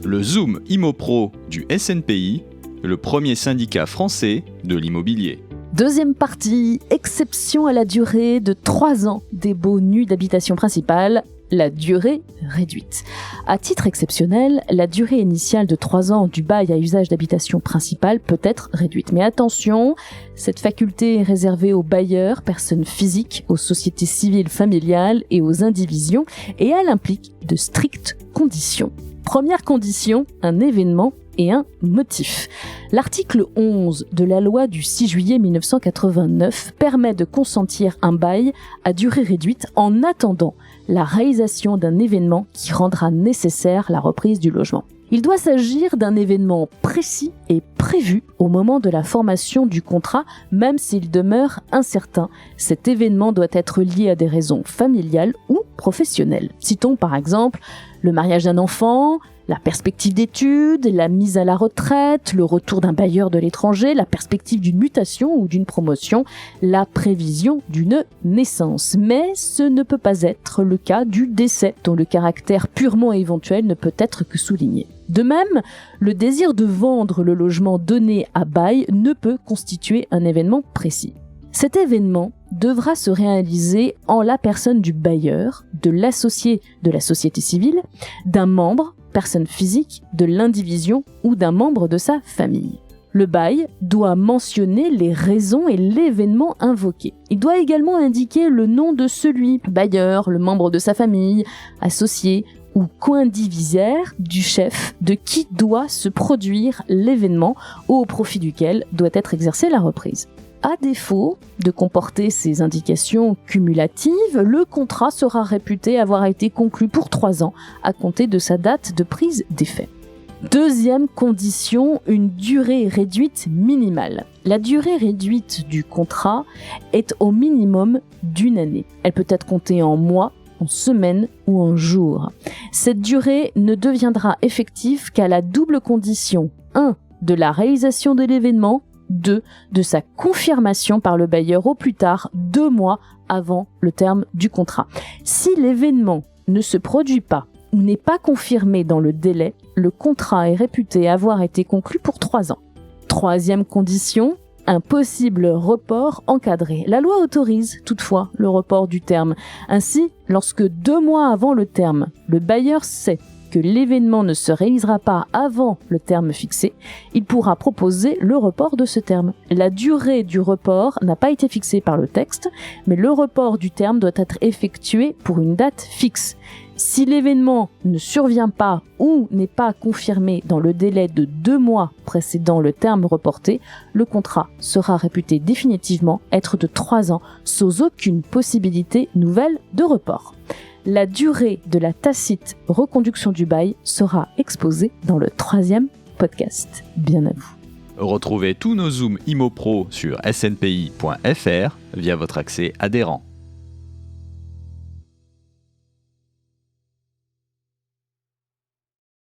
le Zoom ImoPro du SNPI, le premier syndicat français de l'immobilier. Deuxième partie, exception à la durée de 3 ans des baux nus d'habitation principale, la durée réduite. À titre exceptionnel, la durée initiale de 3 ans du bail à usage d'habitation principale peut être réduite. Mais attention, cette faculté est réservée aux bailleurs, personnes physiques, aux sociétés civiles familiales et aux indivisions, et elle implique de strictes conditions. Première condition, un événement et un motif. L'article 11 de la loi du 6 juillet 1989 permet de consentir un bail à durée réduite en attendant la réalisation d'un événement qui rendra nécessaire la reprise du logement. Il doit s'agir d'un événement précis et prévu au moment de la formation du contrat, même s'il demeure incertain. Cet événement doit être lié à des raisons familiales ou professionnelles. Citons par exemple le mariage d'un enfant, la perspective d'études, la mise à la retraite, le retour d'un bailleur de l'étranger, la perspective d'une mutation ou d'une promotion, la prévision d'une naissance. Mais ce ne peut pas être le cas du décès, dont le caractère purement éventuel ne peut être que souligné. De même, le désir de vendre le logement donné à bail ne peut constituer un événement précis. Cet événement devra se réaliser en la personne du bailleur, de l'associé de la société civile, d'un membre, personne physique, de l'indivision ou d'un membre de sa famille. Le bail doit mentionner les raisons et l'événement invoqué. Il doit également indiquer le nom de celui, bailleur, le membre de sa famille, associé ou coindivisaire du chef de qui doit se produire l'événement au profit duquel doit être exercée la reprise. À défaut de comporter ces indications cumulatives, le contrat sera réputé avoir été conclu pour 3 ans à compter de sa date de prise d'effet. Deuxième condition, une durée réduite minimale. La durée réduite du contrat est au minimum d'1 année. Elle peut être comptée en mois, en semaines ou en jours. Cette durée ne deviendra effective qu'à la double condition 1. De la réalisation de l'événement, 2. De sa confirmation par le bailleur au plus tard 2 mois avant le terme du contrat. Si l'événement ne se produit pas ou n'est pas confirmé dans le délai, le contrat est réputé avoir été conclu pour 3 ans. Troisième condition, un possible report encadré. La loi autorise toutefois le report du terme. Ainsi, lorsque 2 mois avant le terme, le bailleur sait que l'événement ne se réalisera pas avant le terme fixé, il pourra proposer le report de ce terme. La durée du report n'a pas été fixée par le texte, mais le report du terme doit être effectué pour une date fixe. Si l'événement ne survient pas ou n'est pas confirmé dans le délai de 2 mois précédant le terme reporté, le contrat sera réputé définitivement être de 3 ans, sans aucune possibilité nouvelle de report. La durée de la tacite reconduction du bail sera exposée dans le 3e podcast. Bien à vous. Retrouvez tous nos Zooms ImoPro sur snpi.fr via votre accès adhérent.